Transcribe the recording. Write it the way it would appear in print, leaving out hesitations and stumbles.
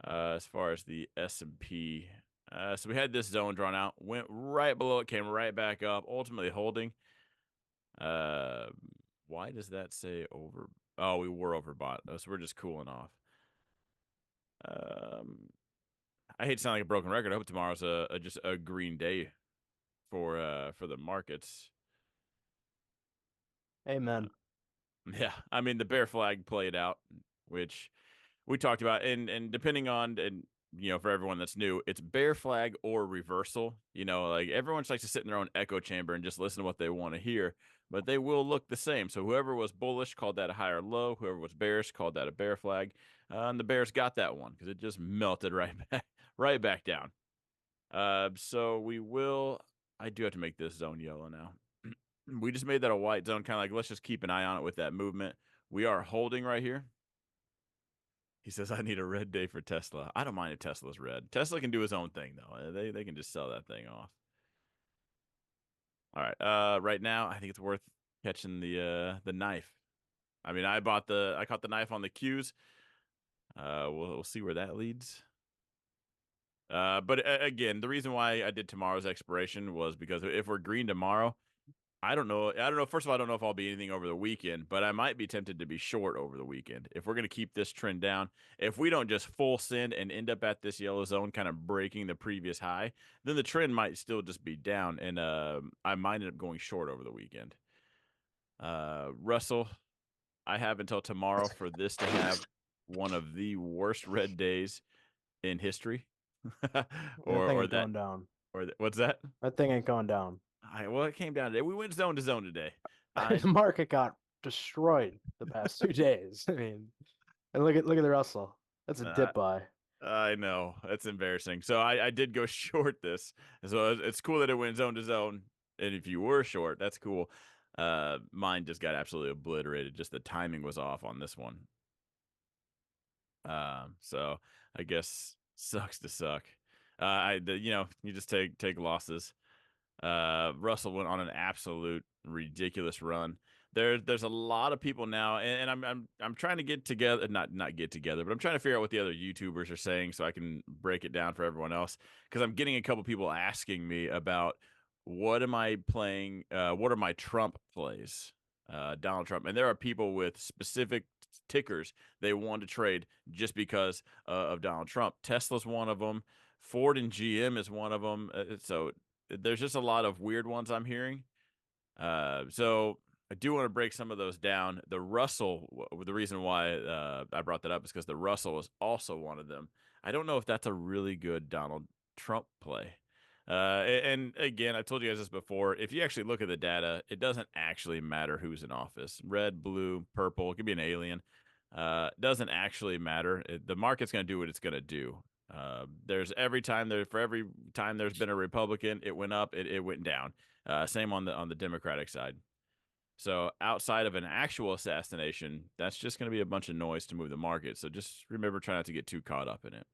as far as the S&P. So we had this zone drawn out, went right below it, came right back up, ultimately holding. Why does that say over? Oh, we were overbought. So we're just cooling off. I hate to sound like a broken record. I hope tomorrow's just a green day for the markets. Amen. Yeah, I mean the bear flag played out, which we talked about, and depending on for everyone that's new, it's bear flag or reversal. Like everyone just likes to sit in their own echo chamber and just listen to what they want to hear, but they will look the same. So whoever was bullish called that a higher low, whoever was bearish called that a bear flag, and the bears got that one because it just melted right back down. So we will. I do have to make this zone yellow now. We just made that a white zone, kind of like let's just keep an eye on it with that movement. We are holding right here. He says, I need a red day for Tesla. I don't mind if Tesla's red. Tesla can do his own thing, though. They can just sell that thing off. All right. Right now, I think it's worth catching the knife. I mean, I caught the knife on the Qs. We'll see where that leads. But again, the reason why I did tomorrow's expiration was because if we're green tomorrow, I don't know. First of all, I don't know if I'll be anything over the weekend, but I might be tempted to be short over the weekend. If we're going to keep this trend down, if we don't just full send and end up at this yellow zone, kind of breaking the previous high, then the trend might still just be down, and I might end up going short over the weekend. Russell, I have until tomorrow for this to have one of the worst red days in history, That thing or ain't that, going down. what's that? That thing ain't going down. Well, it came down today. We went zone to zone today. The market got destroyed the past 2 days. I mean, and look at the Russell. That's a I, dip buy. I know that's embarrassing. So I did go short this. So it's cool that it went zone to zone. And if you were short, that's cool. Mine just got absolutely obliterated. Just the timing was off on this one. So I guess sucks to suck. You just take losses. Russell went on an absolute ridiculous run. There's a lot of people now, and I'm trying to get together, not get together, but I'm trying to figure out what the other YouTubers are saying so I can break it down for everyone else. Because I'm getting a couple people asking me about what am I playing, what are my Trump plays, Donald Trump, and there are people with specific tickers they want to trade just because of Donald Trump. Tesla's one of them. Ford and GM is one of them. So there's just a lot of weird ones I'm hearing. So I do want to break some of those down. The Russell, the reason why I brought that up is because the Russell is also one of them. I don't know if that's a really good Donald Trump play. And again, I told you guys this before. If you actually look at the data, it doesn't actually matter who's in office. Red, blue, purple, it could be an alien. Doesn't actually matter. The market's going to do what it's going to do. There's every time there's been a Republican, it went up, it went down. Same on the Democratic side. So outside of an actual assassination, that's just going to be a bunch of noise to move the market. So just remember, try not to get too caught up in it.